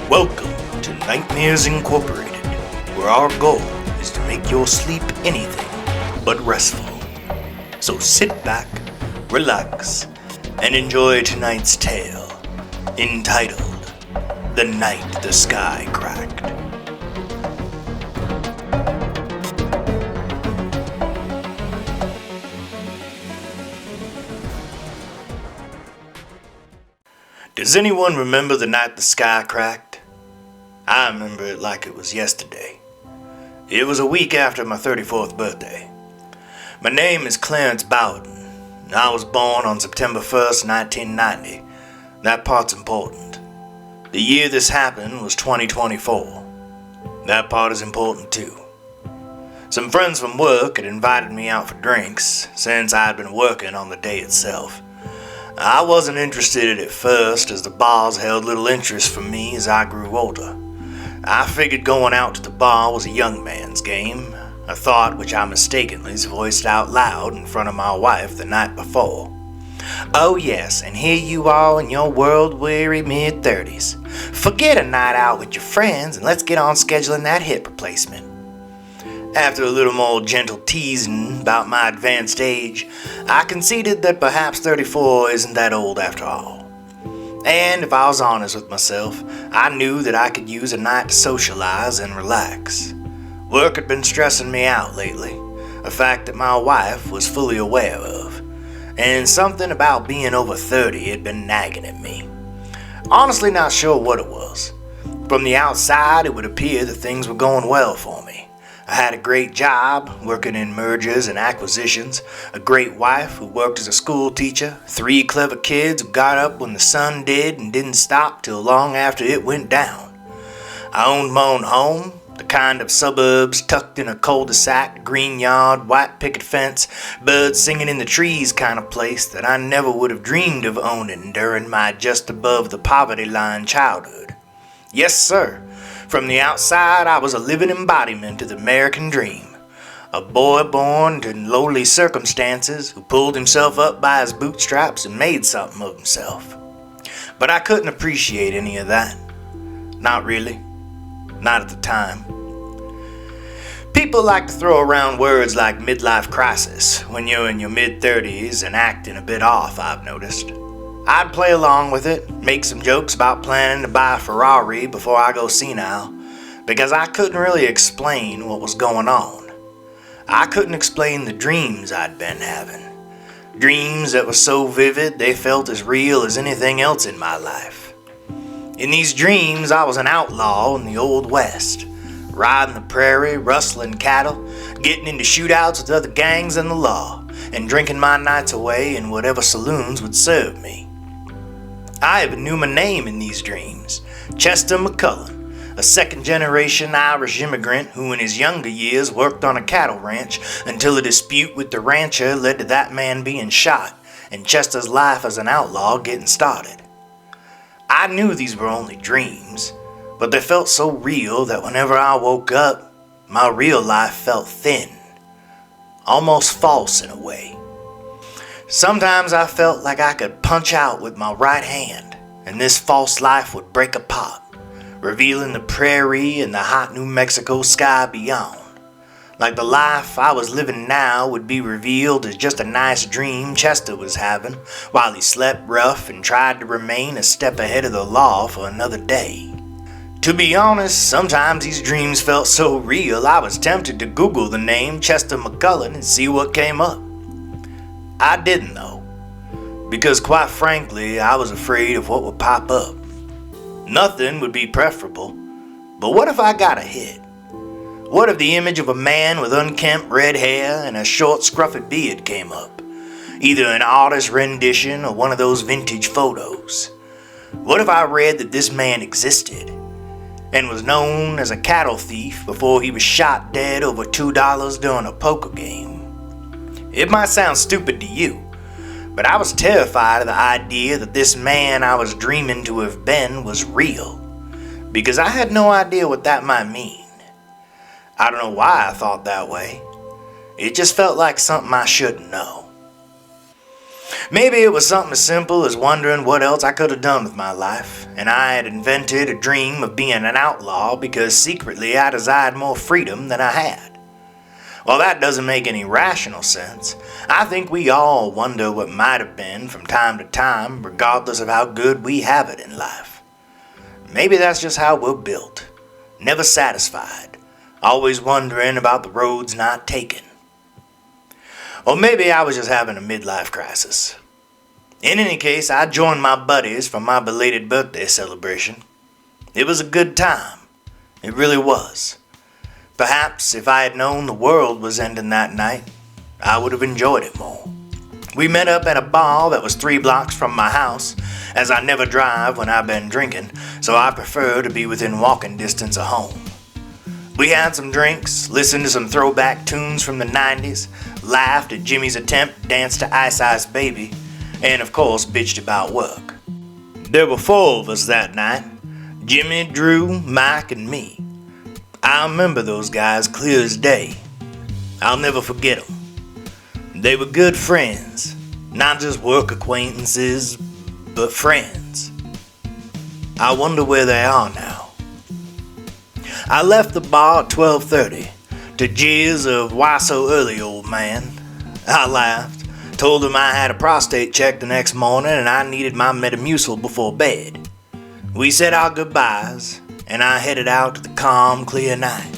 Welcome to Nightmares Incorporated, where our goal is to make your sleep anything but restful. So sit back, relax, and enjoy tonight's tale, entitled The Night the Sky Cracked. Does anyone remember the night the sky cracked? I remember it like it was yesterday. It was a week after my 34th birthday. My name is Clarence Bowden, and I was born on September 1st, 1990. That part's important. The year this happened was 2024. That part is important too. Some friends from work had invited me out for drinks, since I had been working on the day itself. I wasn't interested at first, as the bars held little interest for me as I grew older. I figured going out to the bar was a young man's game, a thought which I mistakenly voiced out loud in front of my wife the night before. Oh yes, and here you are in your world-weary mid-30s. Forget a night out with your friends and let's get on scheduling that hip replacement. After a little more gentle teasing about my advanced age, I conceded that perhaps 34 isn't that old after all. And if I was honest with myself, I knew that I could use a night to socialize and relax. Work had been stressing me out lately, a fact that my wife was fully aware of, and something about being over 30 had been nagging at me. Honestly not sure what it was. From the outside, it would appear that things were going well for me. I had a great job, working in mergers and acquisitions, a great wife who worked as a school teacher, 3 clever kids who got up when the sun did and didn't stop till long after it went down. I owned my own home, the kind of suburbs tucked in a cul-de-sac, green yard, white picket fence, birds singing in the trees kind of place that I never would have dreamed of owning during my just above the poverty line childhood. Yes, sir. From the outside, I was a living embodiment of the American dream. A boy born to lowly circumstances who pulled himself up by his bootstraps and made something of himself. But I couldn't appreciate any of that. Not really. Not at the time. People like to throw around words like midlife crisis when you're in your mid-30s and acting a bit off, I've noticed. I'd play along with it, make some jokes about planning to buy a Ferrari before I go senile, because I couldn't really explain what was going on. I couldn't explain the dreams I'd been having. Dreams that were so vivid they felt as real as anything else in my life. In these dreams, I was an outlaw in the Old West, riding the prairie, rustling cattle, getting into shootouts with other gangs and the law, and drinking my nights away in whatever saloons would serve me. I even knew my name in these dreams, Chester McCullen, a second-generation Irish immigrant who in his younger years worked on a cattle ranch until a dispute with the rancher led to that man being shot and Chester's life as an outlaw getting started. I knew these were only dreams, but they felt so real that whenever I woke up, my real life felt thin, almost false in a way. Sometimes I felt like I could punch out with my right hand, and this false life would break apart, revealing the prairie and the hot New Mexico sky beyond. Like the life I was living now would be revealed as just a nice dream Chester was having, while he slept rough and tried to remain a step ahead of the law for another day. To be honest, sometimes these dreams felt so real I was tempted to Google the name Chester McCullen and see what came up. I didn't though, because quite frankly I was afraid of what would pop up. Nothing would be preferable, but what if I got a hit? What if the image of a man with unkempt red hair and a short scruffy beard came up? Either an artist's rendition or one of those vintage photos. What if I read that this man existed and was known as a cattle thief before he was shot dead over $2 during a poker game? It might sound stupid to you, but I was terrified of the idea that this man I was dreaming to have been was real, because I had no idea what that might mean. I don't know why I thought that way. It just felt like something I shouldn't know. Maybe it was something as simple as wondering what else I could have done with my life, and I had invented a dream of being an outlaw because secretly I desired more freedom than I had. While that doesn't make any rational sense, I think we all wonder what might have been from time to time, regardless of how good we have it in life. Maybe that's just how we're built, never satisfied, always wondering about the roads not taken. Or maybe I was just having a midlife crisis. In any case, I joined my buddies for my belated birthday celebration. It was a good time. It really was. Perhaps if I had known the world was ending that night, I would have enjoyed it more. We met up at a bar that was 3 blocks from my house, as I never drive when I've been drinking, so I prefer to be within walking distance of home. We had some drinks, listened to some throwback tunes from the 90s, laughed at Jimmy's attempt to dance to Ice Ice Baby, and of course bitched about work. There were 4 of us that night: Jimmy, Drew, Mike, and me. I remember those guys clear as day. I'll never forget them. They were good friends, not just work acquaintances, but friends. I wonder where they are now. I left the bar at 12:30 to jeers of "Why so early, old man?" I laughed, told him I had a prostate check the next morning and I needed my Metamucil before bed. We said our goodbyes and I headed out to the calm, clear night.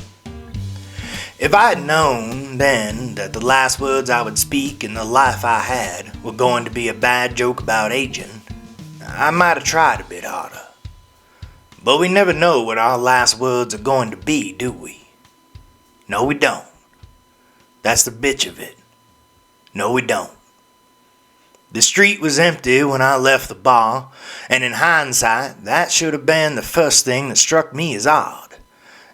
If I had known then that the last words I would speak in the life I had were going to be a bad joke about aging, I might have tried a bit harder. But we never know what our last words are going to be, do we? No, we don't. That's the bitch of it. No, we don't. The street was empty when I left the bar, and in hindsight, that should have been the first thing that struck me as odd.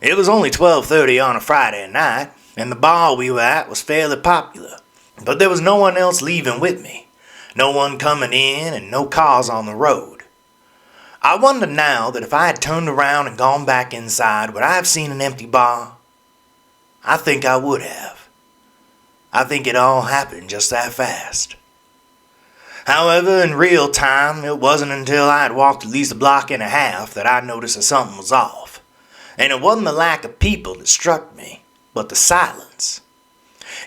It was only 12:30 on a Friday night, and the bar we were at was fairly popular. But there was no one else leaving with me. No one coming in and no cars on the road. I wonder now that if I had turned around and gone back inside, would I have seen an empty bar? I think I would have. I think it all happened just that fast. However, in real time, it wasn't until I had walked at least a block and a half that I noticed that something was off. And it wasn't the lack of people that struck me, but the silence.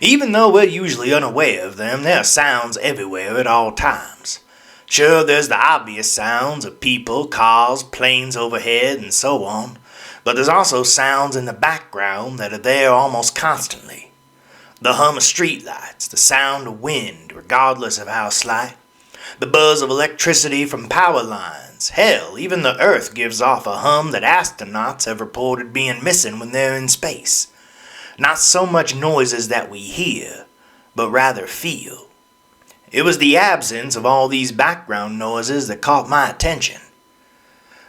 Even though we're usually unaware of them, there are sounds everywhere at all times. Sure, there's the obvious sounds of people, cars, planes overhead, and so on, but there's also sounds in the background that are there almost constantly. The hum of streetlights, the sound of wind, regardless of how slight, the buzz of electricity from power lines. Hell, even the Earth gives off a hum that astronauts have reported being missing when they're in space. Not so much noises that we hear, but rather feel. It was the absence of all these background noises that caught my attention.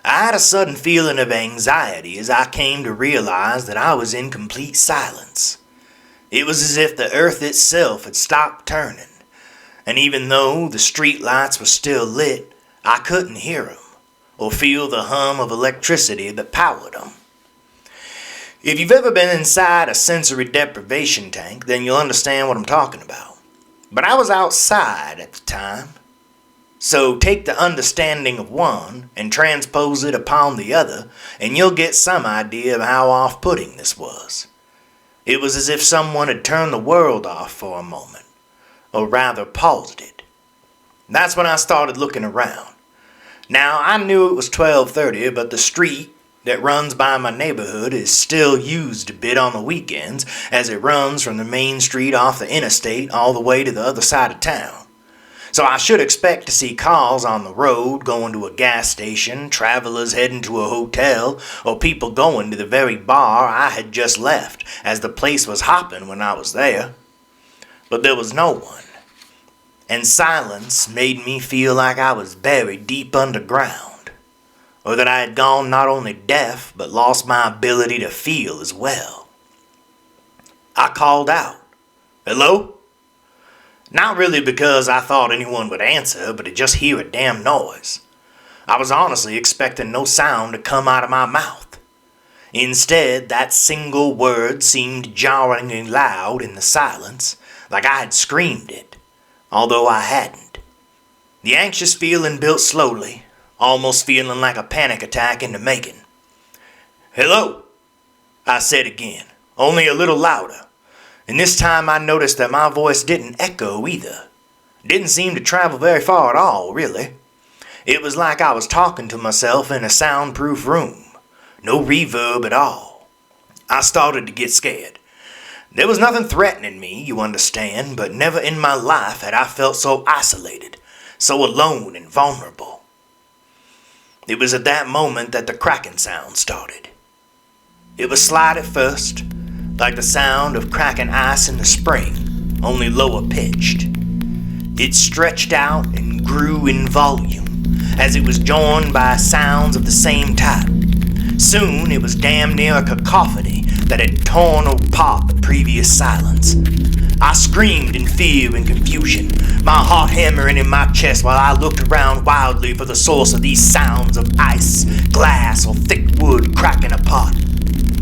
I had a sudden feeling of anxiety as I came to realize that I was in complete silence. It was as if the earth itself had stopped turning, and even though the street lights were still lit, I couldn't hear them or feel the hum of electricity that powered them. If you've ever been inside a sensory deprivation tank, then you'll understand what I'm talking about. But I was outside at the time. So take the understanding of one and transpose it upon the other, and you'll get some idea of how off-putting this was. It was as if someone had turned the world off for a moment, or rather paused it. That's when I started looking around. Now, I knew it was 12:30, but the street that runs by my neighborhood is still used a bit on the weekends, as it runs from the main street off the interstate all the way to the other side of town. So I should expect to see cars on the road going to a gas station, travelers heading to a hotel, or people going to the very bar I had just left, as the place was hopping when I was there. But there was no one, and silence made me feel like I was buried deep underground. Or that I had gone not only deaf, but lost my ability to feel as well. I called out, "Hello?" Not really because I thought anyone would answer, but to just hear a damn noise. I was honestly expecting no sound to come out of my mouth. Instead, that single word seemed jarringly loud in the silence, like I had screamed it, although I hadn't. The anxious feeling built slowly, almost feeling like a panic attack in the making. "Hello," I said again, only a little louder, and this time I noticed that my voice didn't echo either. It didn't seem to travel very far at all, really. It was like I was talking to myself in a soundproof room. No reverb at all. I started to get scared. There was nothing threatening me, you understand, but never in my life had I felt so isolated, so alone and vulnerable. It was at that moment that the cracking sound started. It was slight at first, like the sound of cracking ice in the spring, only lower pitched. It stretched out and grew in volume, as it was joined by sounds of the same type. Soon it was damn near a cacophony that had torn apart the previous silence. I screamed in fear and confusion, my heart hammering in my chest while I looked around wildly for the source of these sounds of ice, glass, or thick wood cracking apart.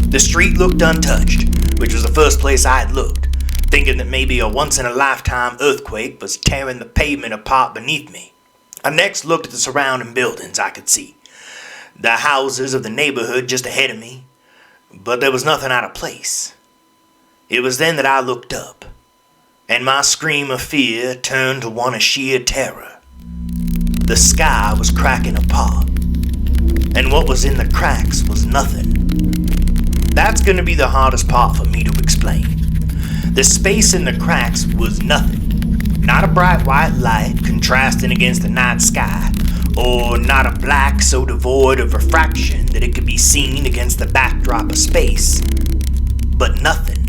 The street looked untouched, which was the first place I had looked, thinking that maybe a once-in-a-lifetime earthquake was tearing the pavement apart beneath me. I next looked at the surrounding buildings I could see, the houses of the neighborhood just ahead of me, but there was nothing out of place. It was then that I looked up, and my scream of fear turned to one of sheer terror. The sky was cracking apart, and what was in the cracks was nothing. That's going to be the hardest part for me to explain. The space in the cracks was nothing. Not a bright white light contrasting against the night sky, or not a black so devoid of refraction that it could be seen against the backdrop of space. But nothing.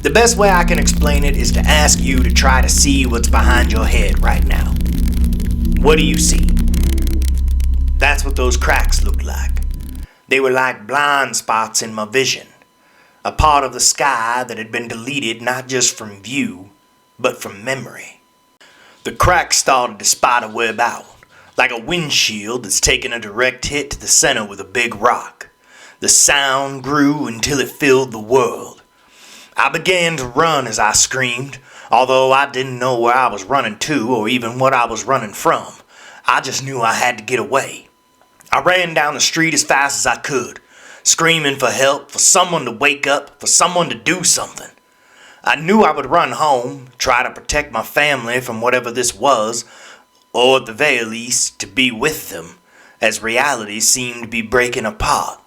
The best way I can explain it is to ask you to try to see what's behind your head right now. What do you see? That's what those cracks looked like. They were like blind spots in my vision, a part of the sky that had been deleted not just from view, but from memory. The cracks started to spiderweb out, like a windshield that's taken a direct hit to the center with a big rock. The sound grew until it filled the world. I began to run as I screamed, although I didn't know where I was running to or even what I was running from. I just knew I had to get away. I ran down the street as fast as I could, screaming for help, for someone to wake up, for someone to do something. I knew I would run home, try to protect my family from whatever this was, or at the very least, to be with them, as reality seemed to be breaking apart.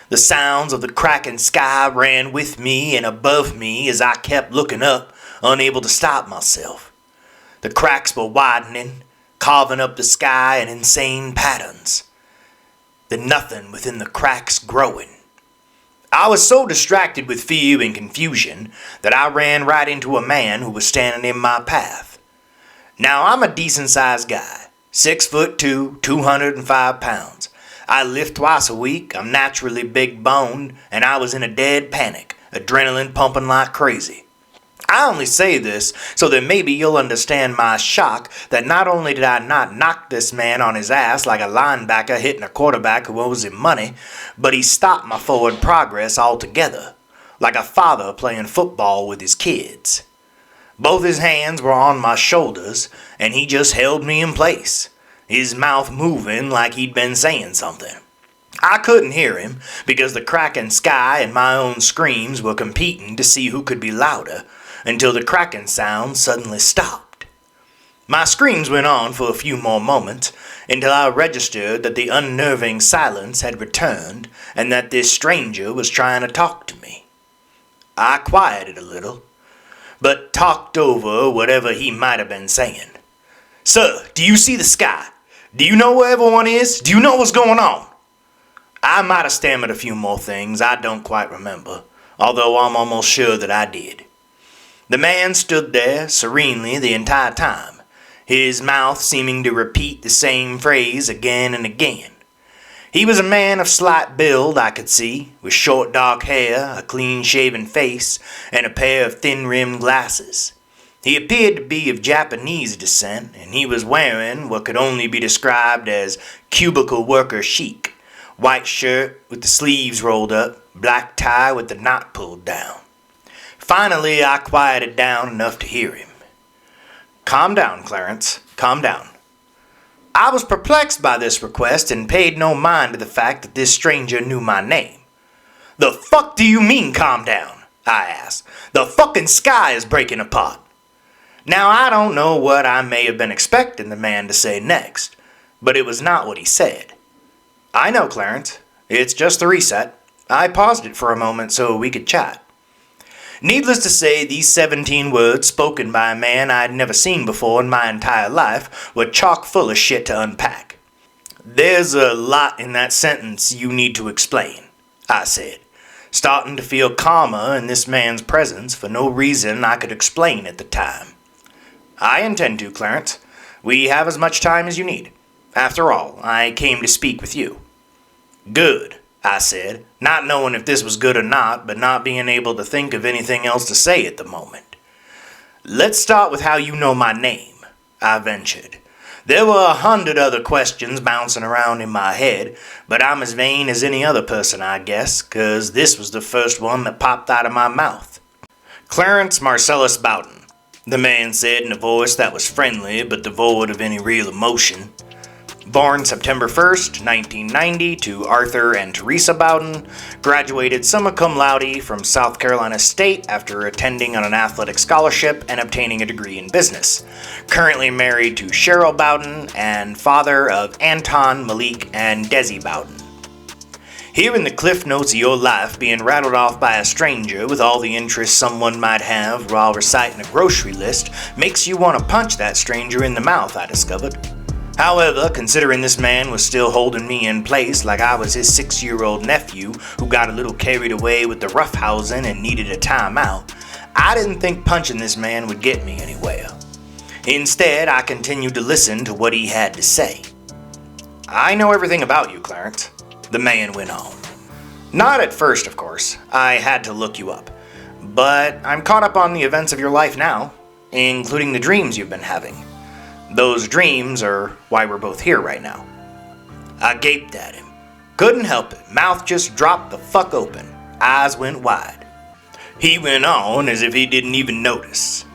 The sounds of the cracking sky ran with me and above me as I kept looking up, unable to stop myself. The cracks were widening, carving up the sky in insane patterns. The nothing within the cracks growing. I was so distracted with fear and confusion that I ran right into a man who was standing in my path. Now, I'm a decent-sized guy, 6'2", 205 pounds. I lift twice a week, I'm naturally big-boned, and I was in a dead panic, adrenaline pumping like crazy. I only say this so that maybe you'll understand my shock that not only did I not knock this man on his ass like a linebacker hitting a quarterback who owes him money, but he stopped my forward progress altogether, like a father playing football with his kids. Both his hands were on my shoulders, and he just held me in place, his mouth moving like he'd been saying something. I couldn't hear him, because the cracking sky and my own screams were competing to see who could be louder, until the cracking sound suddenly stopped. My screams went on for a few more moments, until I registered that the unnerving silence had returned, and that this stranger was trying to talk to me. I quieted a little, but talked over whatever he might have been saying. "Sir, do you see the sky? Do you know where everyone is? Do you know what's going on?" I might have stammered a few more things I don't quite remember, although I'm almost sure that I did. The man stood there serenely the entire time, his mouth seeming to repeat the same phrase again and again. He was a man of slight build, I could see, with short dark hair, a clean-shaven face, and a pair of thin-rimmed glasses. He appeared to be of Japanese descent, and he was wearing what could only be described as cubicle worker chic. White shirt with the sleeves rolled up, black tie with the knot pulled down. Finally, I quieted down enough to hear him. Calm down, Clarence. Calm down. I was perplexed by this request and paid no mind to the fact that this stranger knew my name. The fuck do you mean, calm down? I asked. The fucking sky is breaking apart. Now, I don't know what I may have been expecting the man to say next, but it was not what he said. I know, Clarence. It's just the reset. I paused it for a moment so we could chat. Needless to say, these 17 words spoken by a man I'd never seen before in my entire life were chock full of shit to unpack. There's a lot in that sentence you need to explain, I said, starting to feel calmer in this man's presence for no reason I could explain at the time. I intend to, Clarence. We have as much time as you need. After all, I came to speak with you. Good, I said, not knowing if this was good or not, but not being able to think of anything else to say at the moment. Let's start with how you know my name, I ventured. There were 100 other questions bouncing around in my head, but I'm as vain as any other person, I guess, 'cause this was the first one that popped out of my mouth. Clarence Marcellus Bowden, the man said in a voice that was friendly but devoid of any real emotion. Born September 1st, 1990 to Arthur and Teresa Bowden, graduated summa cum laude from South Carolina State after attending on an athletic scholarship and obtaining a degree in business. Currently married to Cheryl Bowden and father of Anton, Malik, and Desi Bowden. Hearing the cliff notes of your life being rattled off by a stranger with all the interest someone might have while reciting a grocery list makes you want to punch that stranger in the mouth, I discovered. However, considering this man was still holding me in place like I was his 6-year-old nephew who got a little carried away with the roughhousing and needed a timeout, I didn't think punching this man would get me anywhere. Instead, I continued to listen to what he had to say. I know everything about you, Clarence, the man went on. Not at first, of course. I had to look you up. But I'm caught up on the events of your life now, including the dreams you've been having. Those dreams are why we're both here right now. I gaped at him. Couldn't help it. Mouth just dropped the fuck open. Eyes went wide. He went on as if he didn't even notice.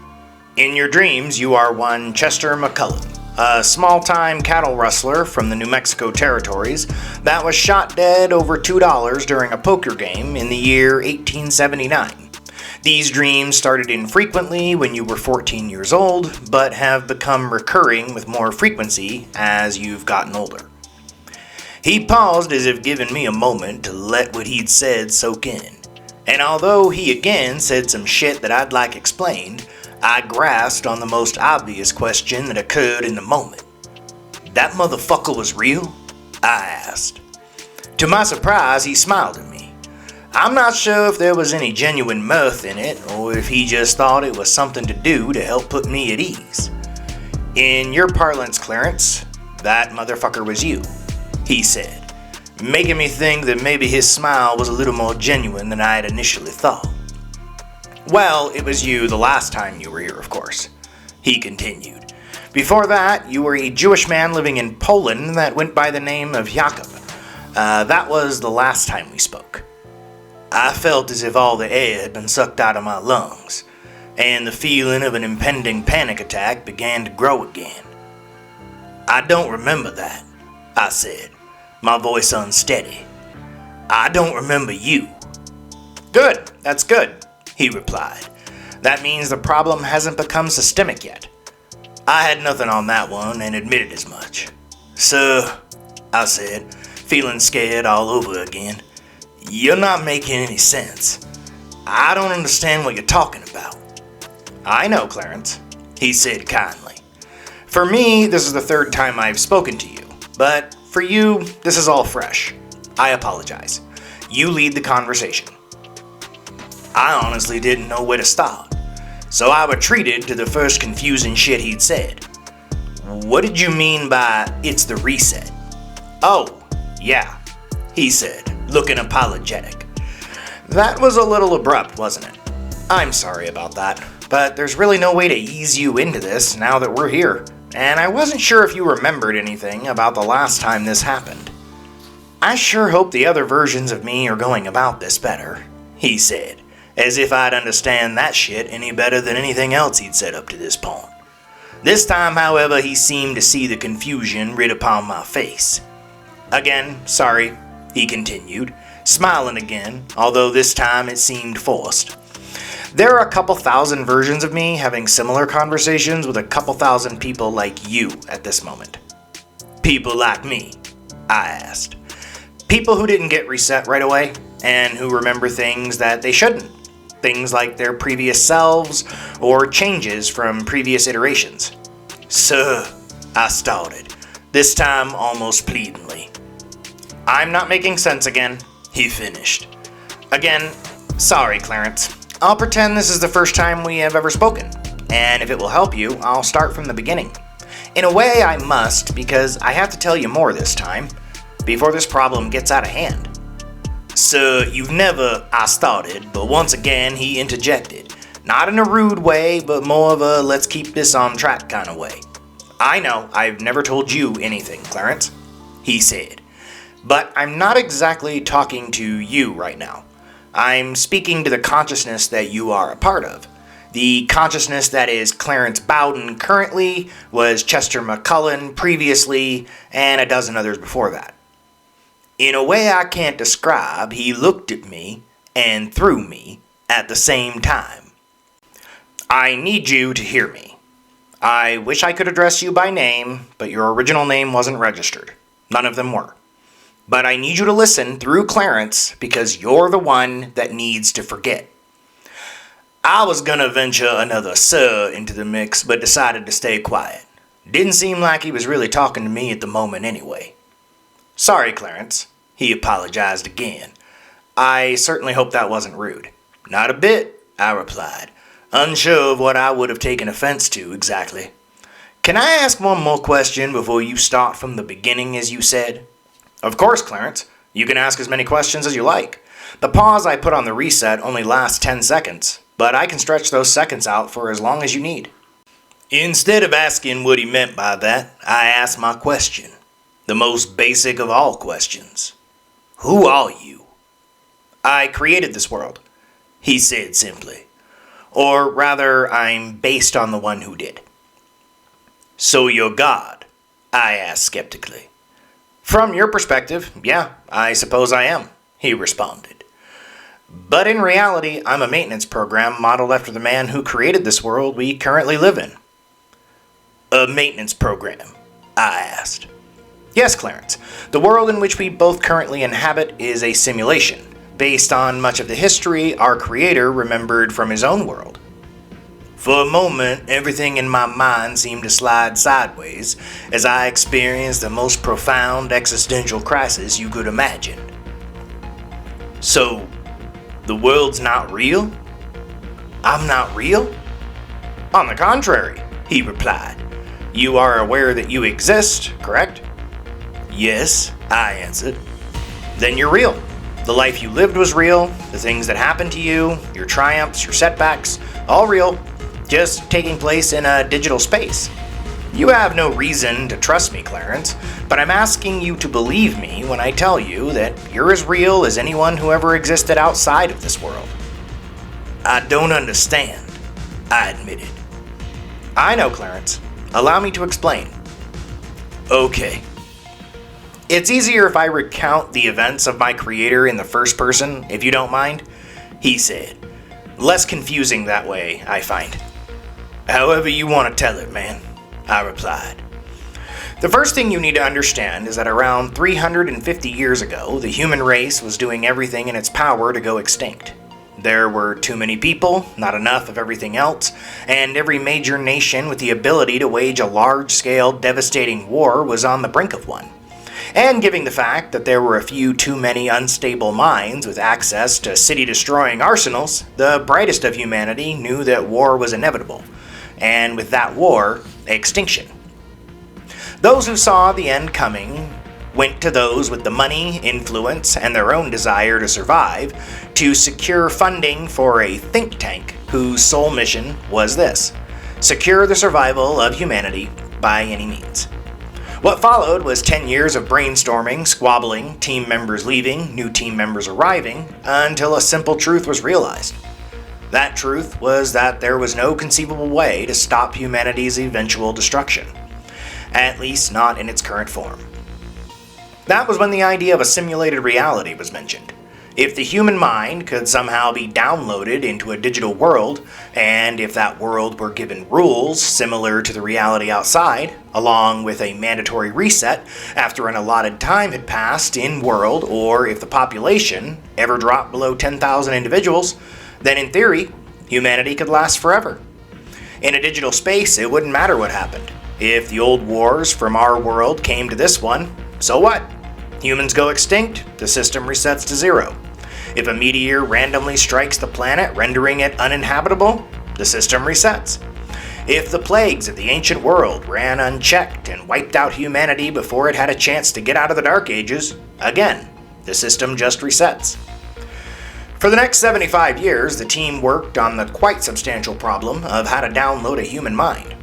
In your dreams, you are one Chester McCullen, a small-time cattle rustler from the New Mexico territories that was shot dead over $2 during a poker game in the year 1879. These dreams started infrequently when you were 14 years old, but have become recurring with more frequency as you've gotten older. He paused as if giving me a moment to let what he'd said soak in, and although he again said some shit that I'd like explained, I grasped on the most obvious question that occurred in the moment. That motherfucker was real? I asked. To my surprise, he smiled at me. I'm not sure if there was any genuine mirth in it, or if he just thought it was something to do to help put me at ease. In your parlance, Clarence, that motherfucker was you, he said, making me think that maybe his smile was a little more genuine than I had initially thought. Well, it was you the last time you were here, of course, he continued. Before that, you were a Jewish man living in Poland that went by the name of Jakob. That was the last time we spoke. I felt as if all the air had been sucked out of my lungs, and the feeling of an impending panic attack began to grow again. I don't remember that, I said, my voice unsteady. I don't remember you. Good, that's good, he replied. That means the problem hasn't become systemic yet. I had nothing on that one and admitted as much. Sir, I said, feeling scared all over again. You're not making any sense. I don't understand what you're talking about. I know, Clarence, he said kindly. For me, this is the third time I've spoken to you, but for you, this is all fresh. I apologize. You lead the conversation. I honestly didn't know where to start, so I retreated to the first confusing shit he'd said. What did you mean by it's the reset? Oh, yeah, he said, looking apologetic. That was a little abrupt, wasn't it? I'm sorry about that, but there's really no way to ease you into this now that we're here, and I wasn't sure if you remembered anything about the last time this happened. I sure hope the other versions of me are going about this better, he said, as if I'd understand that shit any better than anything else he'd said up to this point. This time, however, he seemed to see the confusion writ upon my face. "Again, sorry," he continued, smiling again, although this time it seemed forced. "There are a couple thousand versions of me having similar conversations with a couple thousand people like you at this moment." "People like me?" I asked. "People who didn't get reset right away, and who remember things that they shouldn't. Things like their previous selves, or changes from previous iterations." "Sir," I started, this time almost pleadingly. "I'm not making sense again," he finished. "Again, sorry, Clarence. I'll pretend this is the first time we have ever spoken, and if it will help you, I'll start from the beginning. In a way, I must, because I have to tell you more this time, before this problem gets out of hand." "Sir, you've never," I started, but once again he interjected, not in a rude way, but more of a let's keep this on track kind of way. "I know, I've never told you anything, Clarence," he said, "but I'm not exactly talking to you right now. I'm speaking to the consciousness that you are a part of. The consciousness that is Clarence Bowden currently, was Chester McCullen previously, and a dozen others before that." In a way I can't describe, he looked at me and through me at the same time. "I need you to hear me. I wish I could address you by name, but your original name wasn't registered. None of them were. But I need you to listen through Clarence because you're the one that needs to forget." I was gonna venture another "sir" into the mix, but decided to stay quiet. Didn't seem like he was really talking to me at the moment anyway. "Sorry, Clarence," he apologized again. "I certainly hope that wasn't rude." "Not a bit," I replied, unsure of what I would have taken offense to exactly. "Can I ask one more question before you start from the beginning, as you said?" "Of course, Clarence. You can ask as many questions as you like. The pause I put on the reset only lasts 10 seconds, but I can stretch those seconds out for as long as you need." Instead of asking what he meant by that, I asked my question. The most basic of all questions. "Who are you?" "I created this world," he said simply. "Or rather, I'm based on the one who did." "So you're God?" I asked skeptically. "From your perspective, yeah, I suppose I am," he responded. "But in reality, I'm a maintenance program modeled after the man who created this world we currently live in." "A maintenance program?" I asked. "Yes, Clarence. The world in which we both currently inhabit is a simulation, based on much of the history our creator remembered from his own world." For a moment, everything in my mind seemed to slide sideways as I experienced the most profound existential crisis you could imagine. "So, the world's not real? I'm not real?" "On the contrary," he replied. "You are aware that you exist, correct?" "Yes," I answered. "Then you're real. The life you lived was real, the things that happened to you, your triumphs, your setbacks, all real, just taking place in a digital space. You have no reason to trust me, Clarence, but I'm asking you to believe me when I tell you that you're as real as anyone who ever existed outside of this world." "I don't understand," I admitted. "I know, Clarence. Allow me to explain." "Okay." "It's easier if I recount the events of my creator in the first person, if you don't mind," he said. "Less confusing that way, I find." "However you want to tell it, man," I replied. "The first thing you need to understand is that around 350 years ago, the human race was doing everything in its power to go extinct. There were too many people, not enough of everything else, and every major nation with the ability to wage a large-scale, devastating war was on the brink of one. And given the fact that there were a few too many unstable minds with access to city-destroying arsenals, the brightest of humanity knew that war was inevitable, and with that war, extinction. Those who saw the end coming went to those with the money, influence, and their own desire to survive to secure funding for a think tank whose sole mission was this: secure the survival of humanity by any means. What followed was 10 years of brainstorming, squabbling, team members leaving, new team members arriving, until a simple truth was realized. That truth was that there was no conceivable way to stop humanity's eventual destruction, at least not in its current form. That was when the idea of a simulated reality was mentioned. If the human mind could somehow be downloaded into a digital world, and if that world were given rules similar to the reality outside, along with a mandatory reset after an allotted time had passed in world, or if the population ever dropped below 10,000 individuals, then in theory, humanity could last forever. In a digital space, it wouldn't matter what happened. If the old wars from our world came to this one, so what? Humans go extinct, the system resets to zero. If a meteor randomly strikes the planet, rendering it uninhabitable, the system resets. If the plagues of the ancient world ran unchecked and wiped out humanity before it had a chance to get out of the Dark Ages, again, the system just resets. For the next 75 years, the team worked on the quite substantial problem of how to download a human mind.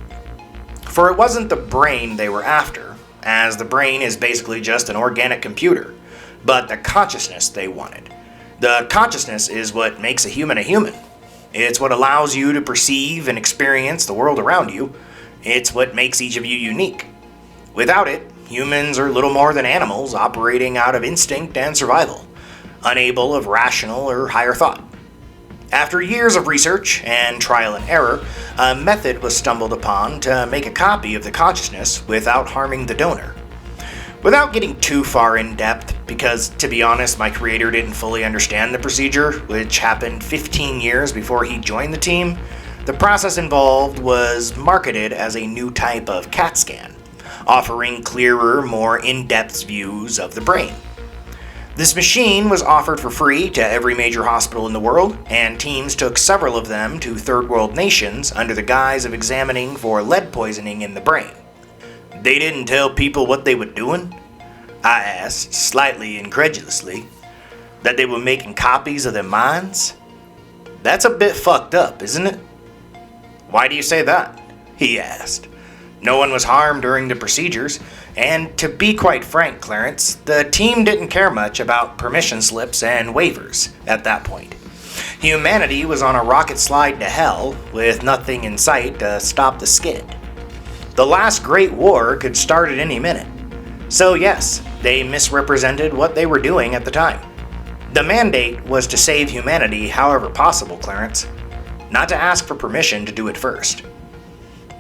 For it wasn't the brain they were after, as the brain is basically just an organic computer, but the consciousness they wanted. The consciousness is what makes a human a human. It's what allows you to perceive and experience the world around you. It's what makes each of you unique. Without it, humans are little more than animals operating out of instinct and survival, unable of rational or higher thought. After years of research and trial and error, a method was stumbled upon to make a copy of the consciousness without harming the donor. Without getting too far in depth, because to be honest, my creator didn't fully understand the procedure, which happened 15 years before he joined the team, the process involved was marketed as a new type of CAT scan, offering clearer, more in-depth views of the brain. This machine was offered for free to every major hospital in the world, and teams took several of them to third world nations under the guise of examining for lead poisoning in the brain. They didn't tell people what they were doing? I asked, slightly incredulously. That they were making copies of their minds? That's a bit fucked up, isn't it? Why do you say that? He asked. No one was harmed during the procedures, and to be quite frank, Clarence, the team didn't care much about permission slips and waivers at that point. Humanity was on a rocket slide to hell, with nothing in sight to stop the skid. The last Great War could start at any minute. So yes, they misrepresented what they were doing at the time. The mandate was to save humanity however possible, Clarence, not to ask for permission to do it first.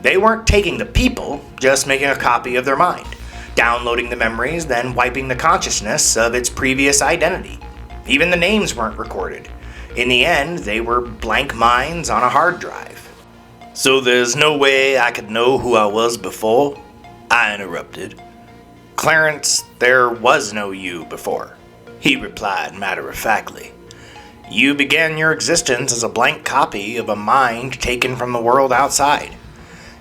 They weren't taking the people, just making a copy of their mind, downloading the memories, then wiping the consciousness of its previous identity. Even the names weren't recorded. In the end, they were blank minds on a hard drive. So there's no way I could know who I was before? I interrupted. Clarence, there was no you before, he replied matter-of-factly. You began your existence as a blank copy of a mind taken from the world outside.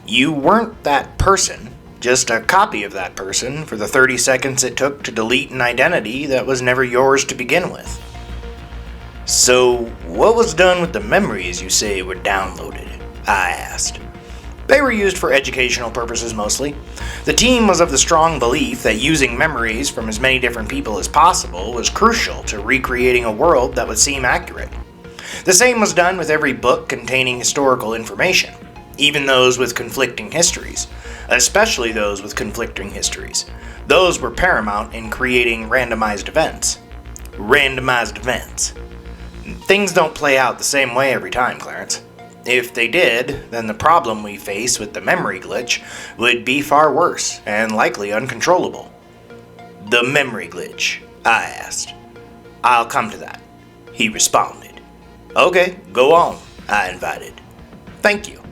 You weren't that person, just a copy of that person for the 30 seconds it took to delete an identity that was never yours to begin with. So, what was done with the memories you say were downloaded? I asked. They were used for educational purposes mostly. The team was of the strong belief that using memories from as many different people as possible was crucial to recreating a world that would seem accurate. The same was done with every book containing historical information, even those with conflicting histories, especially those with conflicting histories. Those were paramount in creating randomized events. Randomized events. Things don't play out the same way every time, Clarence. If they did, then the problem we face with the memory glitch would be far worse and likely uncontrollable. The memory glitch, I asked. I'll come to that, he responded. Okay, go on, I invited. Thank you.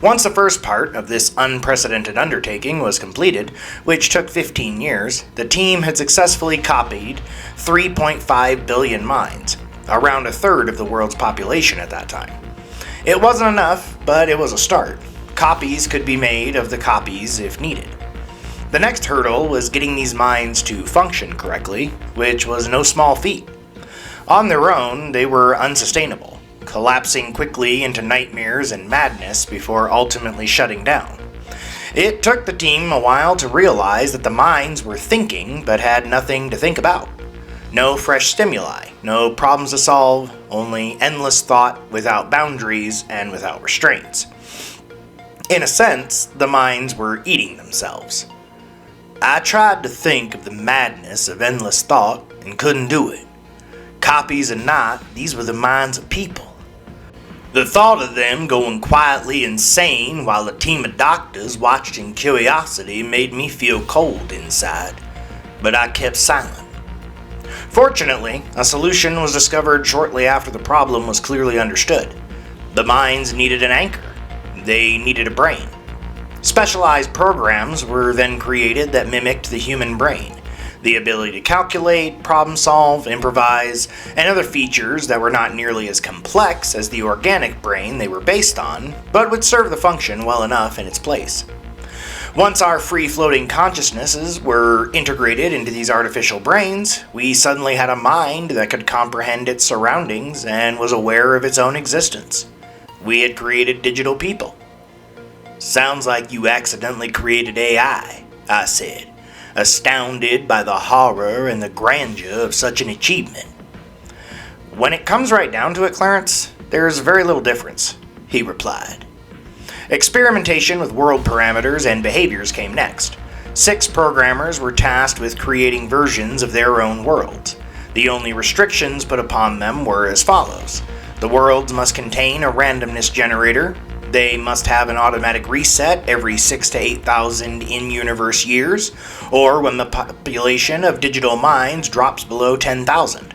Once the first part of this unprecedented undertaking was completed, which took 15 years, the team had successfully copied 3.5 billion minds, around a third of the world's population at that time. It wasn't enough, but it was a start. Copies could be made of the copies if needed. The next hurdle was getting these minds to function correctly, which was no small feat. On their own, they were unsustainable, collapsing quickly into nightmares and madness before ultimately shutting down. It took the team a while to realize that the minds were thinking but had nothing to think about. No fresh stimuli, no problems to solve, only endless thought without boundaries and without restraints. In a sense, the minds were eating themselves. I tried to think of the madness of endless thought and couldn't do it. Copies or not, these were the minds of people. The thought of them going quietly insane while a team of doctors watched in curiosity made me feel cold inside, but I kept silent. Fortunately, a solution was discovered shortly after the problem was clearly understood. The minds needed an anchor. They needed a brain. Specialized programs were then created that mimicked the human brain. The ability to calculate, problem solve, improvise, and other features that were not nearly as complex as the organic brain they were based on, but would serve the function well enough in its place. Once our free-floating consciousnesses were integrated into these artificial brains, we suddenly had a mind that could comprehend its surroundings and was aware of its own existence. We had created digital people. "Sounds like you accidentally created AI," I said, astounded by the horror and the grandeur of such an achievement. "When it comes right down to it, Clarence, there's very little difference," he replied. Experimentation with world parameters and behaviors came next. 6 programmers were tasked with creating versions of their own worlds. The only restrictions put upon them were as follows. The worlds must contain a randomness generator. They must have an automatic reset every 6,000 to 8,000 in-universe years, or when the population of digital minds drops below 10,000.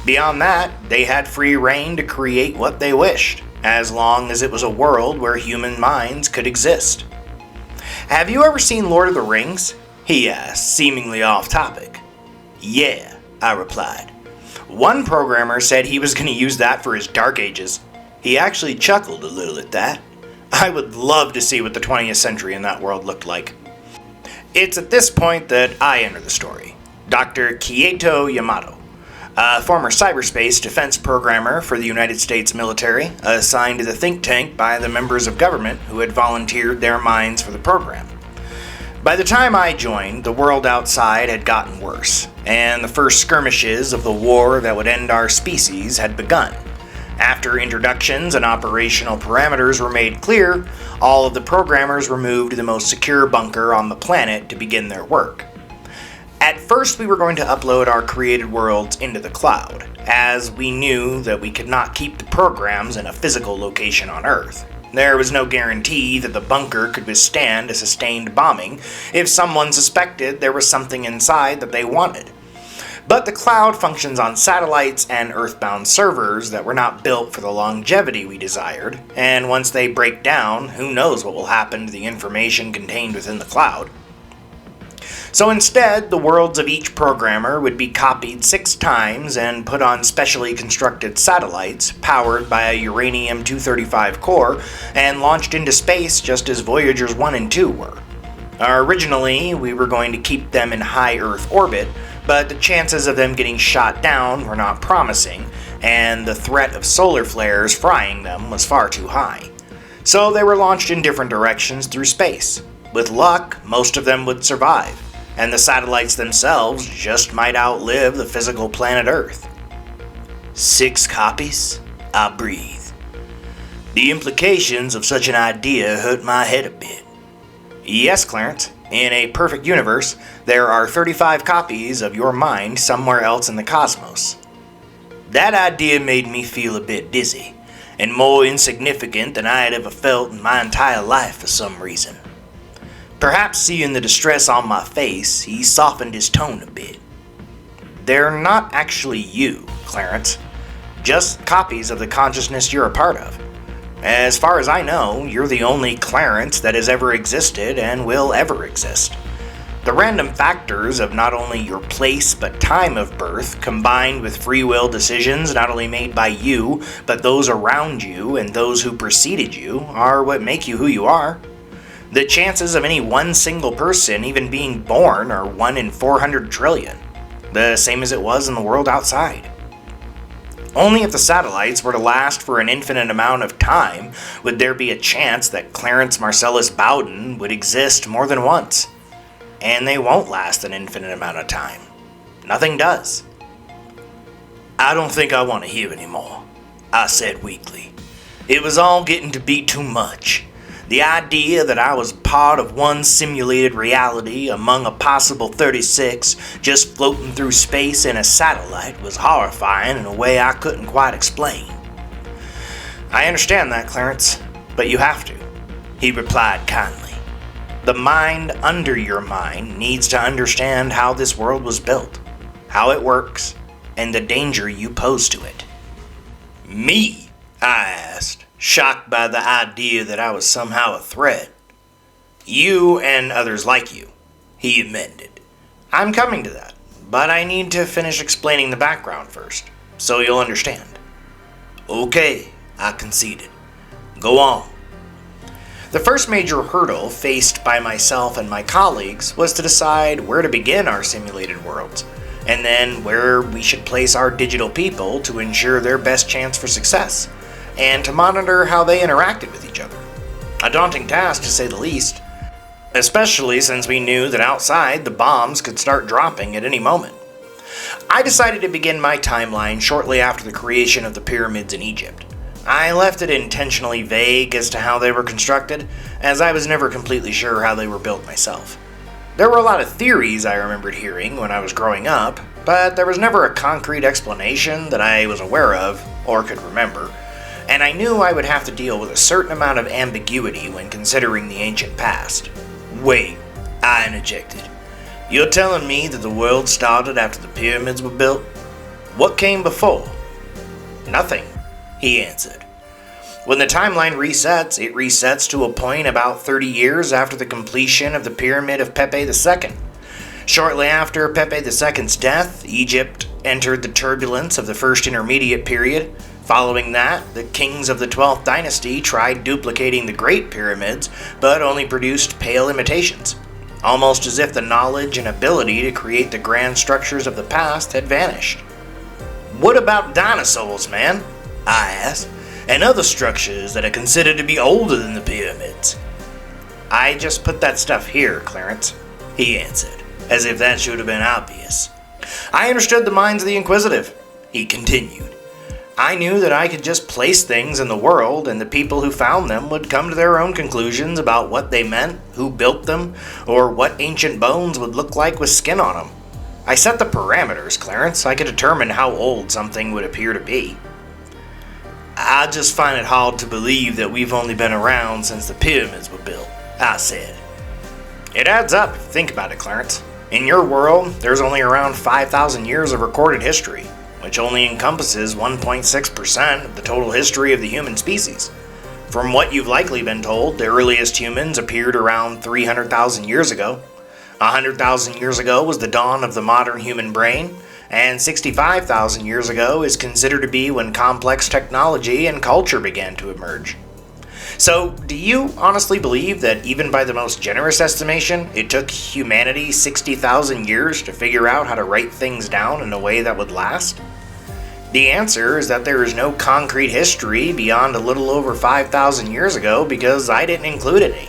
Beyond that, they had free reign to create what they wished, as long as it was a world where human minds could exist. "Have you ever seen Lord of the Rings?" he asked, seemingly off topic. "Yeah," I replied. One programmer said he was going to use that for his Dark Ages. He actually chuckled a little at that. I would love to see what the 20th century in that world looked like. It's at this point that I enter the story. Dr. Kieto Yamato, a former cyberspace defense programmer for the United States military, assigned to the think tank by the members of government who had volunteered their minds for the program. By the time I joined, the world outside had gotten worse, and the first skirmishes of the war that would end our species had begun. After introductions and operational parameters were made clear, all of the programmers were moved to the most secure bunker on the planet to begin their work. At first, we were going to upload our created worlds into the cloud, as we knew that we could not keep the programs in a physical location on Earth. There was no guarantee that the bunker could withstand a sustained bombing if someone suspected there was something inside that they wanted. But the cloud functions on satellites and earthbound servers that were not built for the longevity we desired, and once they break down, who knows what will happen to the information contained within the cloud. So instead, the worlds of each programmer would be copied 6 times and put on specially constructed satellites powered by a uranium-235 core and launched into space just as Voyagers 1 and 2 were. Originally, we were going to keep them in high Earth orbit, but the chances of them getting shot down were not promising, and the threat of solar flares frying them was far too high. So they were launched in different directions through space. With luck, most of them would survive, and the satellites themselves just might outlive the physical planet Earth. 6 copies? I breathed. The implications of such an idea hurt my head a bit. Yes, Clarence. In a perfect universe, there are 35 copies of your mind somewhere else in the cosmos. That idea made me feel a bit dizzy, and more insignificant than I had ever felt in my entire life for some reason. Perhaps seeing the distress on my face, he softened his tone a bit. They're not actually you, Clarence. Just copies of the consciousness you're a part of. As far as I know, you're the only Clarence that has ever existed and will ever exist. The random factors of not only your place but time of birth, combined with free will decisions not only made by you, but those around you and those who preceded you, are what make you who you are. The chances of any one single person even being born are 1 in 400 trillion, the same as it was in the world outside. Only if the satellites were to last for an infinite amount of time would there be a chance that Clarence Marcellus Bowden would exist more than once. And they won't last an infinite amount of time. Nothing does. I don't think I want to hear anymore, I said weakly. It was all getting to be too much. The idea that I was part of one simulated reality among a possible 36 just floating through space in a satellite was horrifying in a way I couldn't quite explain. I understand that, Clarence, but you have to, he replied kindly. The mind under your mind needs to understand how this world was built, how it works, and the danger you pose to it. Me? I asked, shocked by the idea that I was somehow a threat. You and others like you, he amended. I'm coming to that, but I need to finish explaining the background first, so you'll understand. Okay, I conceded. Go on. The first major hurdle faced by myself and my colleagues was to decide where to begin our simulated worlds, and then where we should place our digital people to ensure their best chance for success, and to monitor how they interacted with each other. A daunting task, to say the least, especially since we knew that outside the bombs could start dropping at any moment. I decided to begin my timeline shortly after the creation of the pyramids in Egypt. I left it intentionally vague as to how they were constructed, as I was never completely sure how they were built myself. There were a lot of theories I remembered hearing when I was growing up, but there was never a concrete explanation that I was aware of or could remember, and I knew I would have to deal with a certain amount of ambiguity when considering the ancient past. Wait, I interjected. You're telling me that the world started after the pyramids were built? What came before? Nothing, he answered. When the timeline resets, it resets to a point about 30 years after the completion of the Pyramid of Pepe II. Shortly after Pepe II's death, Egypt entered the turbulence of the First Intermediate Period. Following that, the kings of the 12th dynasty tried duplicating the Great Pyramids, but only produced pale imitations, almost as if the knowledge and ability to create the grand structures of the past had vanished. What about dinosaurs, man? I asked. And other structures that are considered to be older than the pyramids. I just put that stuff here, Clarence, he answered, as if that should have been obvious. I understood the minds of the inquisitive, he continued. I knew that I could just place things in the world and the people who found them would come to their own conclusions about what they meant, who built them, or what ancient bones would look like with skin on them. I set the parameters, Clarence. I could determine how old something would appear to be. I just find it hard to believe that we've only been around since the pyramids were built, I said. It adds up if you think about it, Clarence. In your world, there's only around 5,000 years of recorded history, which only encompasses 1.6% of the total history of the human species. From what you've likely been told, the earliest humans appeared around 300,000 years ago. 100,000 years ago was the dawn of the modern human brain, and 65,000 years ago is considered to be when complex technology and culture began to emerge. So, do you honestly believe that even by the most generous estimation, it took humanity 60,000 years to figure out how to write things down in a way that would last? The answer is that there is no concrete history beyond a little over 5,000 years ago because I didn't include any.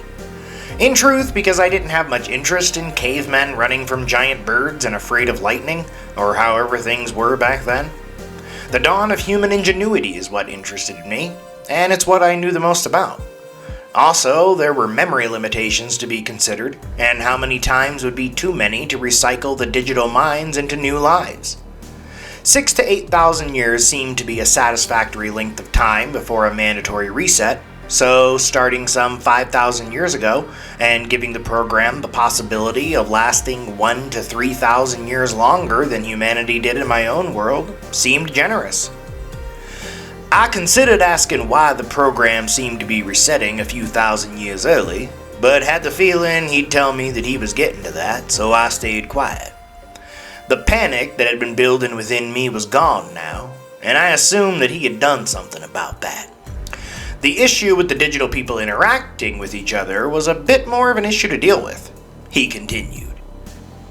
In truth, because I didn't have much interest in cavemen running from giant birds and afraid of lightning, or however things were back then. The dawn of human ingenuity is what interested me, and it's what I knew the most about. Also, there were memory limitations to be considered, and how many times would be too many to recycle the digital minds into new lives. 6,000 to 8,000 years seemed to be a satisfactory length of time before a mandatory reset, so starting some 5,000 years ago and giving the program the possibility of lasting 1,000 to 3,000 years longer than humanity did in my own world seemed generous. I considered asking why the program seemed to be resetting a few thousand years early, but had the feeling he'd tell me that he was getting to that, so I stayed quiet. The panic that had been building within me was gone now, and I assumed that he had done something about that. The issue with the digital people interacting with each other was a bit more of an issue to deal with, he continued.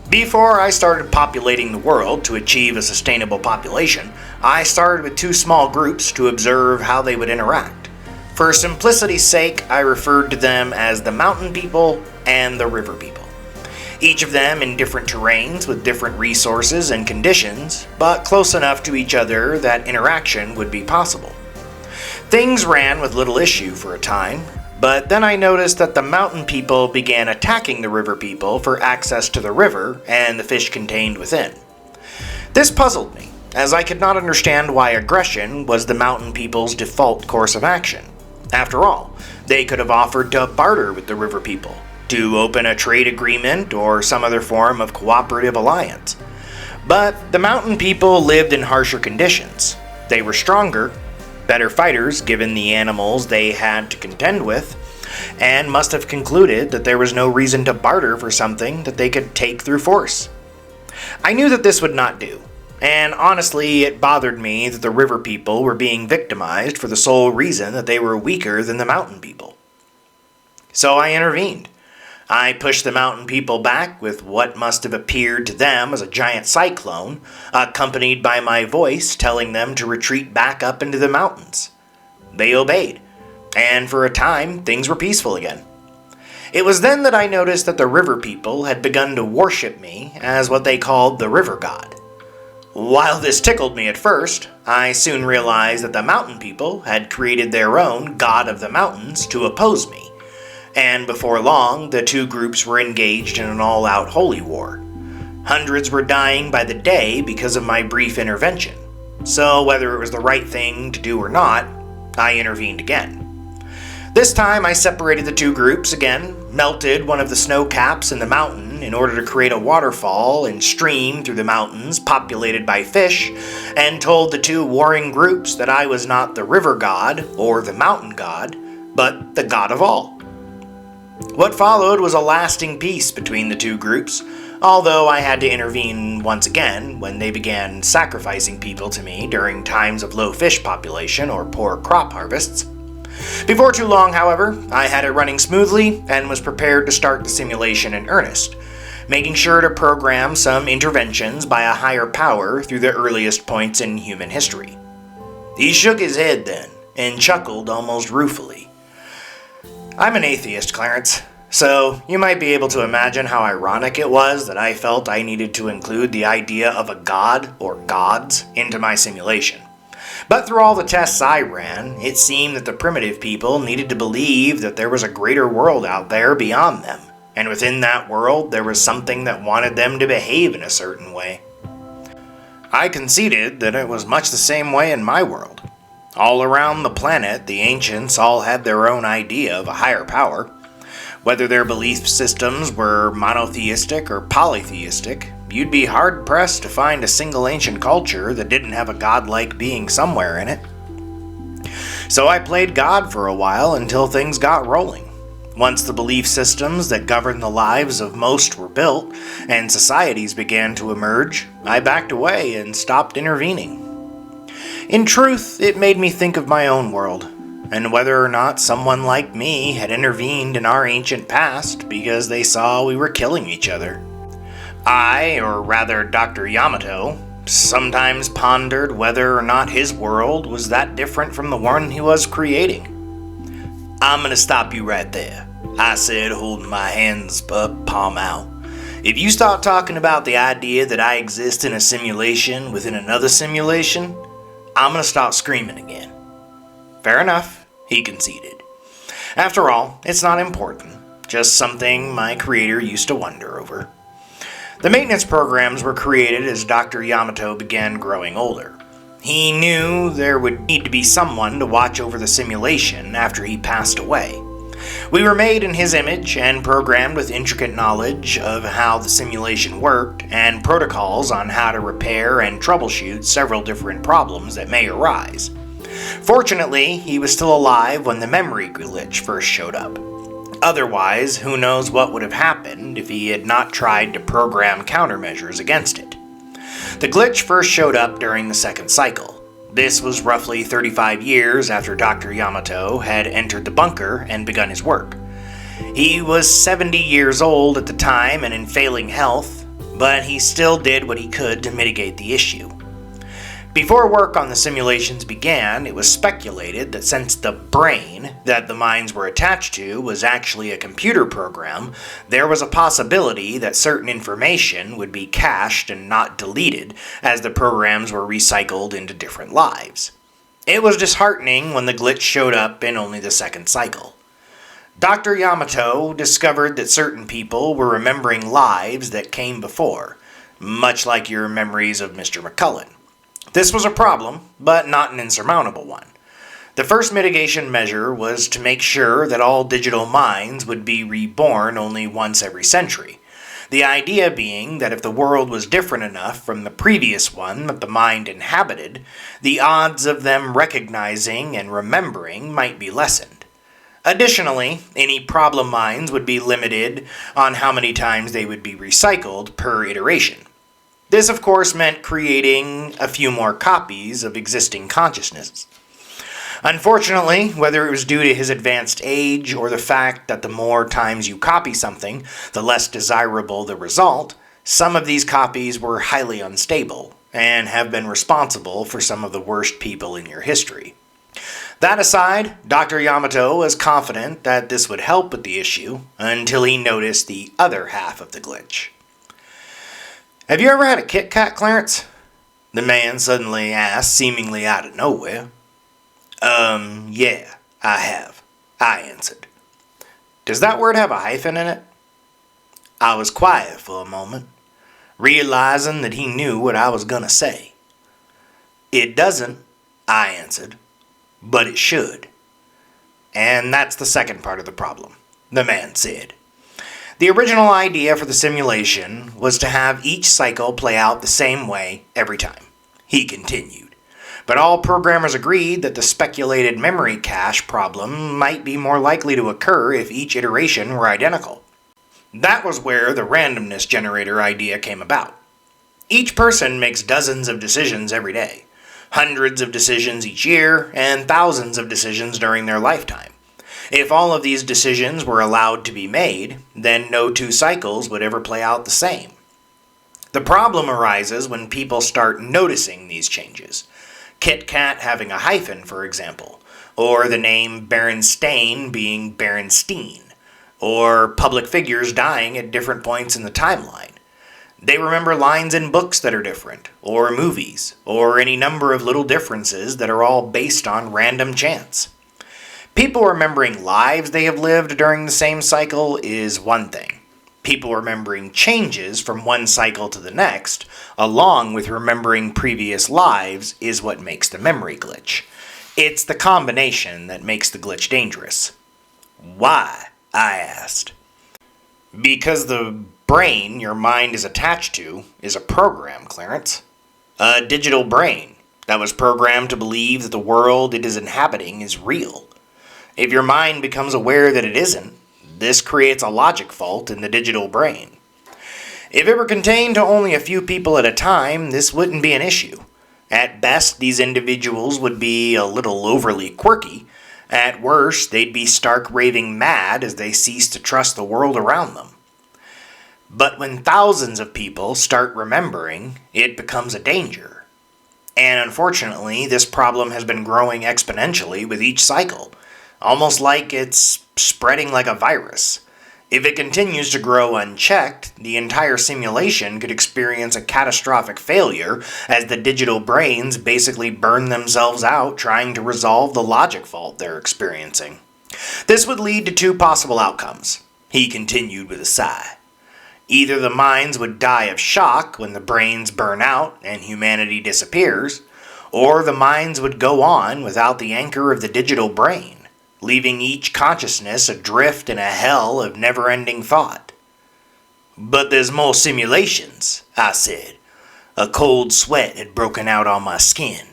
Before I started populating the world to achieve a sustainable population, I started with 2 small groups to observe how they would interact. For simplicity's sake, I referred to them as the mountain people and the river people. each of them in different terrains with different resources and conditions, but close enough to each other that interaction would be possible. Things ran with little issue for a time, but then I noticed that the mountain people began attacking the river people for access to the river and the fish contained within. This puzzled me, as I could not understand why aggression was the mountain people's default course of action. After all, they could have offered to barter with the river people, to open a trade agreement or some other form of cooperative alliance. But the mountain people lived in harsher conditions. They were stronger, better fighters given the animals they had to contend with, and must have concluded that there was no reason to barter for something that they could take through force. I knew that this would not do, and honestly it bothered me that the river people were being victimized for the sole reason that they were weaker than the mountain people. So I intervened. I pushed the mountain people back with what must have appeared to them as a giant cyclone, accompanied by my voice telling them to retreat back up into the mountains. They obeyed, and for a time things were peaceful again. It was then that I noticed that the river people had begun to worship me as what they called the river god. While this tickled me at first, I soon realized that the mountain people had created their own god of the mountains to oppose me. And before long, the two groups were engaged in an all-out holy war. Hundreds were dying by the day because of my brief intervention, so whether it was the right thing to do or not, I intervened again. This time I separated the two groups again, melted one of the snow caps in the mountain in order to create a waterfall and stream through the mountains populated by fish, and told the two warring groups that I was not the river god or the mountain god, but the god of all. What followed was a lasting peace between the two groups, although I had to intervene once again when they began sacrificing people to me during times of low fish population or poor crop harvests. Before too long, however, I had it running smoothly and was prepared to start the simulation in earnest, making sure to program some interventions by a higher power through the earliest points in human history. He shook his head then and chuckled almost ruefully. I'm an atheist, Clarence, so you might be able to imagine how ironic it was that I felt I needed to include the idea of a god or gods into my simulation. But through all the tests I ran, it seemed that the primitive people needed to believe that there was a greater world out there beyond them, and within that world there was something that wanted them to behave in a certain way. I conceded that it was much the same way in my world. All around the planet, the ancients all had their own idea of a higher power. Whether their belief systems were monotheistic or polytheistic, you'd be hard-pressed to find a single ancient culture that didn't have a godlike being somewhere in it. So I played God for a while until things got rolling. Once the belief systems that governed the lives of most were built, and societies began to emerge, I backed away and stopped intervening. In truth, it made me think of my own world, and whether or not someone like me had intervened in our ancient past because they saw we were killing each other. I, or rather Dr. Yamato, sometimes pondered whether or not his world was that different from the one he was creating. I'm gonna stop you right there, I said, holding my hands up, palm out. If you start talking about the idea that I exist in a simulation within another simulation, I'm gonna start screaming again. Fair enough, he conceded. After all, it's not important, just something my creator used to wonder over. The maintenance programs were created as Dr. Yamato began growing older. He knew there would need to be someone to watch over the simulation after he passed away. We were made in his image and programmed with intricate knowledge of how the simulation worked and protocols on how to repair and troubleshoot several different problems that may arise. Fortunately, he was still alive when the memory glitch first showed up. Otherwise, who knows what would have happened if he had not tried to program countermeasures against it. The glitch first showed up during the second cycle. This was roughly 35 years after Dr. Yamato had entered the bunker and begun his work. He was 70 years old at the time and in failing health, but he still did what he could to mitigate the issue. Before work on the simulations began, it was speculated that since the brain that the minds were attached to was actually a computer program, there was a possibility that certain information would be cached and not deleted as the programs were recycled into different lives. It was disheartening when the glitch showed up in only the second cycle. Dr. Yamato discovered that certain people were remembering lives that came before, much like your memories of Mr. McCullen. This was a problem, but not an insurmountable one. The first mitigation measure was to make sure that all digital minds would be reborn only once every century. The idea being that if the world was different enough from the previous one that the mind inhabited, the odds of them recognizing and remembering might be lessened. Additionally, any problem minds would be limited on how many times they would be recycled per iteration. This, of course, meant creating a few more copies of existing consciousnesses. Unfortunately, whether it was due to his advanced age or the fact that the more times you copy something, the less desirable the result, some of these copies were highly unstable and have been responsible for some of the worst people in your history. That aside, Dr. Yamato was confident that this would help with the issue until he noticed the other half of the glitch. "Have you ever had a Kit Kat, Clarence?" the man suddenly asked, seemingly out of nowhere. Yeah, I have," I answered. "Does that word have a hyphen in it?" I was quiet for a moment, realizing that he knew what I was gonna say. "It doesn't," I answered, "but it should." "And that's the second part of the problem," the man said. The original idea for the simulation was to have each cycle play out the same way every time, he continued. But all programmers agreed that the speculated memory cache problem might be more likely to occur if each iteration were identical. That was where the randomness generator idea came about. Each person makes dozens of decisions every day, hundreds of decisions each year, and thousands of decisions during their lifetime. If all of these decisions were allowed to be made, then no two cycles would ever play out the same. The problem arises when people start noticing these changes. Kit Kat having a hyphen, for example, or the name Berenstain being Berenstein, or public figures dying at different points in the timeline. They remember lines in books that are different, or movies, or any number of little differences that are all based on random chance. People remembering lives they have lived during the same cycle is one thing. People remembering changes from one cycle to the next, along with remembering previous lives, is what makes the memory glitch. It's the combination that makes the glitch dangerous. "Why?" I asked. "Because the brain your mind is attached to is a program, Clarence. A digital brain that was programmed to believe that the world it is inhabiting is real. If your mind becomes aware that it isn't, this creates a logic fault in the digital brain. If it were contained to only a few people at a time, this wouldn't be an issue. At best, these individuals would be a little overly quirky. At worst, they'd be stark raving mad as they cease to trust the world around them. But when thousands of people start remembering, it becomes a danger. And unfortunately, this problem has been growing exponentially with each cycle. Almost like it's spreading like a virus. If it continues to grow unchecked, the entire simulation could experience a catastrophic failure as the digital brains basically burn themselves out trying to resolve the logic fault they're experiencing. This would lead to two possible outcomes," he continued with a sigh. "Either the minds would die of shock when the brains burn out and humanity disappears, or the minds would go on without the anchor of the digital brain, leaving each consciousness adrift in a hell of never-ending thought." "But there's more simulations," I said. A cold sweat had broken out on my skin.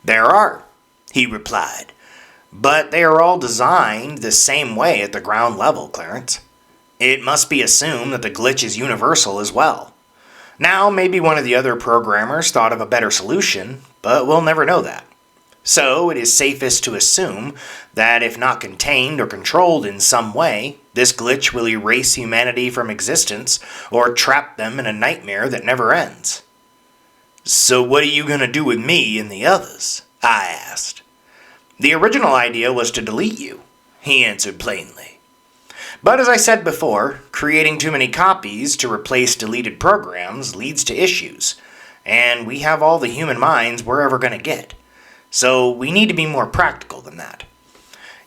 "There are," he replied, "but they are all designed the same way at the ground level, Clarence. It must be assumed that the glitch is universal as well. Now, maybe one of the other programmers thought of a better solution, but we'll never know that. So it is safest to assume that if not contained or controlled in some way, this glitch will erase humanity from existence or trap them in a nightmare that never ends." "So what are you gonna do with me and the others?" I asked. "The original idea was to delete you," he answered plainly. "But as I said before, creating too many copies to replace deleted programs leads to issues, and we have all the human minds we're ever going to get. So we need to be more practical than that.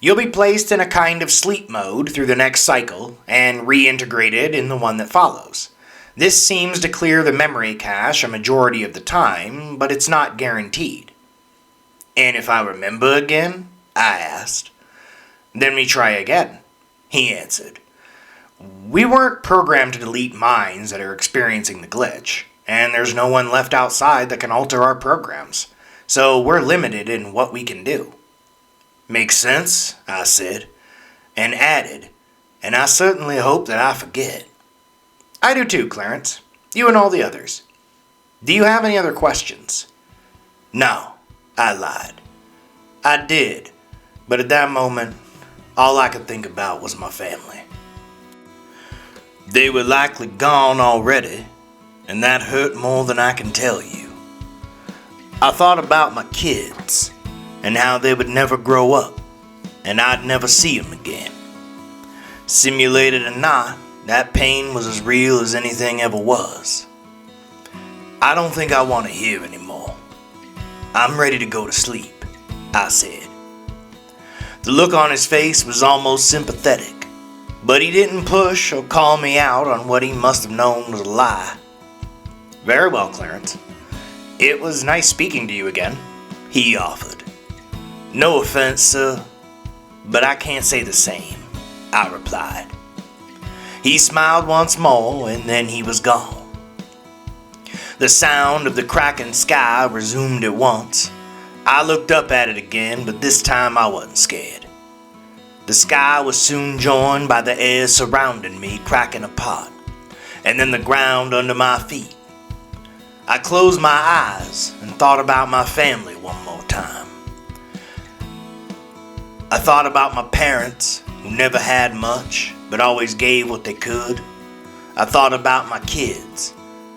You'll be placed in a kind of sleep mode through the next cycle and reintegrated in the one that follows. This seems to clear the memory cache a majority of the time, but it's not guaranteed." "And if I remember again?" I asked. "Then we try again," he answered. "We weren't programmed to delete minds that are experiencing the glitch, and there's no one left outside that can alter our programs, so we're limited in what we can do." "Makes sense," I said, and added, "and I certainly hope that I forget." "I do too, Clarence. You and all the others. Do you have any other questions?" "No," I lied. I did, but at that moment, all I could think about was my family. They were likely gone already, and that hurt more than I can tell you. I thought about my kids, and how they would never grow up, and I'd never see them again. Simulated or not, that pain was as real as anything ever was. "I don't think I want to hear anymore. I'm ready to go to sleep," I said. The look on his face was almost sympathetic, but he didn't push or call me out on what he must have known was a lie. "Very well, Clarence. It was nice speaking to you again," he offered. "No offense, sir, but I can't say the same," I replied. He smiled once more, and then he was gone. The sound of the cracking sky resumed at once. I looked up at it again, but this time I wasn't scared. The sky was soon joined by the air surrounding me cracking apart, and then the ground under my feet. I closed my eyes and thought about my family one more time. I thought about my parents, who never had much, but always gave what they could. I thought about my kids,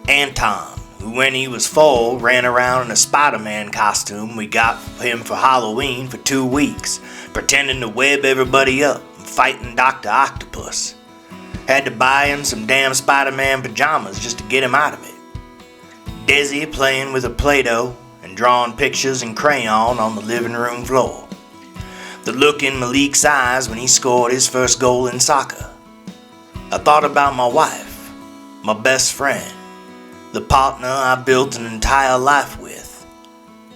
Anton, who when he was 4 ran around in a Spider-Man costume we got him for Halloween for 2 weeks, pretending to web everybody up and fighting Dr. Octopus. Had to buy him some damn Spider-Man pajamas just to get him out of it. Desi playing with a Play-Doh and drawing pictures in crayon on the living room floor. The look in Malik's eyes when he scored his first goal in soccer. I thought about my wife, my best friend, the partner I built an entire life with,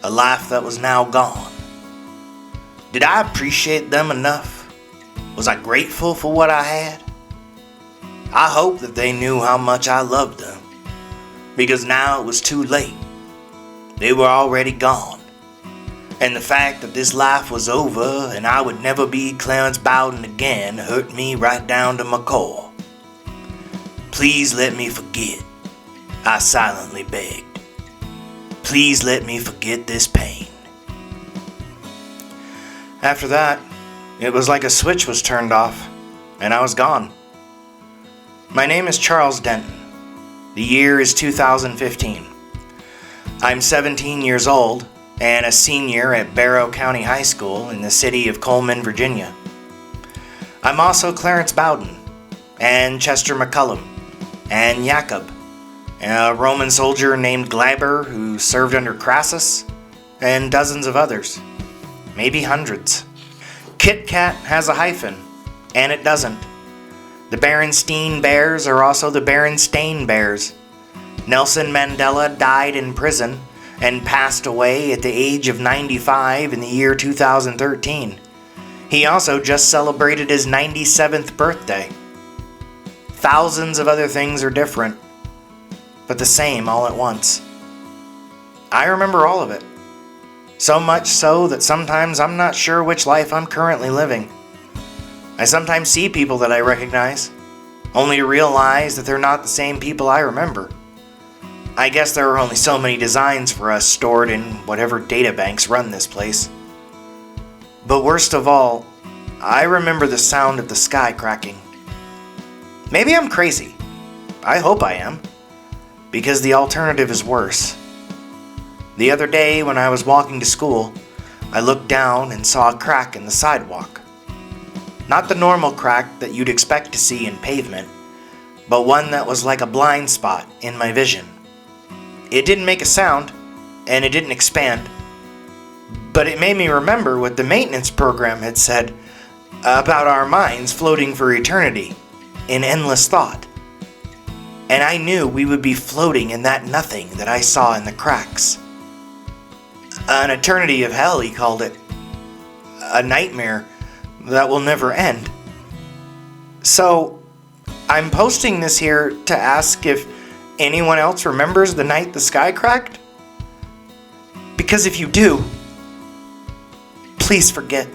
a life that was now gone. Did I appreciate them enough? Was I grateful for what I had? I hope that they knew how much I loved them, because now it was too late. They were already gone. And the fact that this life was over and I would never be Clarence Bowden again hurt me right down to my core. "Please let me forget," I silently begged. "Please let me forget this pain." After that, it was like a switch was turned off, and I was gone. My name is Charles Denton. The year is 2015. I'm 17 years old and a senior at Barrow County High School in the city of Coleman, Virginia. I'm also Clarence Bowden, and Chester McCullum, and Jacob, a Roman soldier named Glaber who served under Crassus, and dozens of others, maybe hundreds. Kit Kat has a hyphen, and it doesn't. The Berenstain Bears are also the Berenstain Bears. Nelson Mandela died in prison and passed away at the age of 95 in the year 2013. He also just celebrated his 97th birthday. Thousands of other things are different, but the same all at once. I remember all of it. So much so that sometimes I'm not sure which life I'm currently living. I sometimes see people that I recognize, only to realize that they're not the same people I remember. I guess there are only so many designs for us stored in whatever databanks run this place. But worst of all, I remember the sound of the sky cracking. Maybe I'm crazy. I hope I am. Because the alternative is worse. The other day when I was walking to school, I looked down and saw a crack in the sidewalk. Not the normal crack that you'd expect to see in pavement, but one that was like a blind spot in my vision. It didn't make a sound, and it didn't expand, but it made me remember what the maintenance program had said about our minds floating for eternity in endless thought. And I knew we would be floating in that nothing that I saw in the cracks. An eternity of hell, he called it. A nightmare that will never end. So, I'm posting this here to ask if anyone else remembers the night the sky cracked? Because if you do, please forget.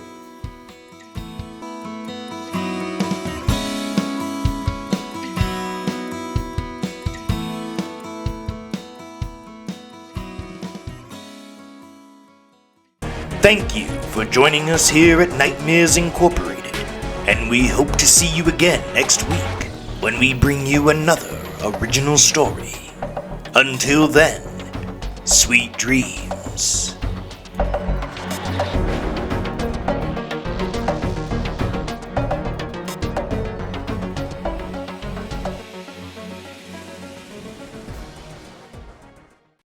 Thank you for joining us here at Nightmares Incorporated, and we hope to see you again next week when we bring you another original story. Until then, sweet dreams.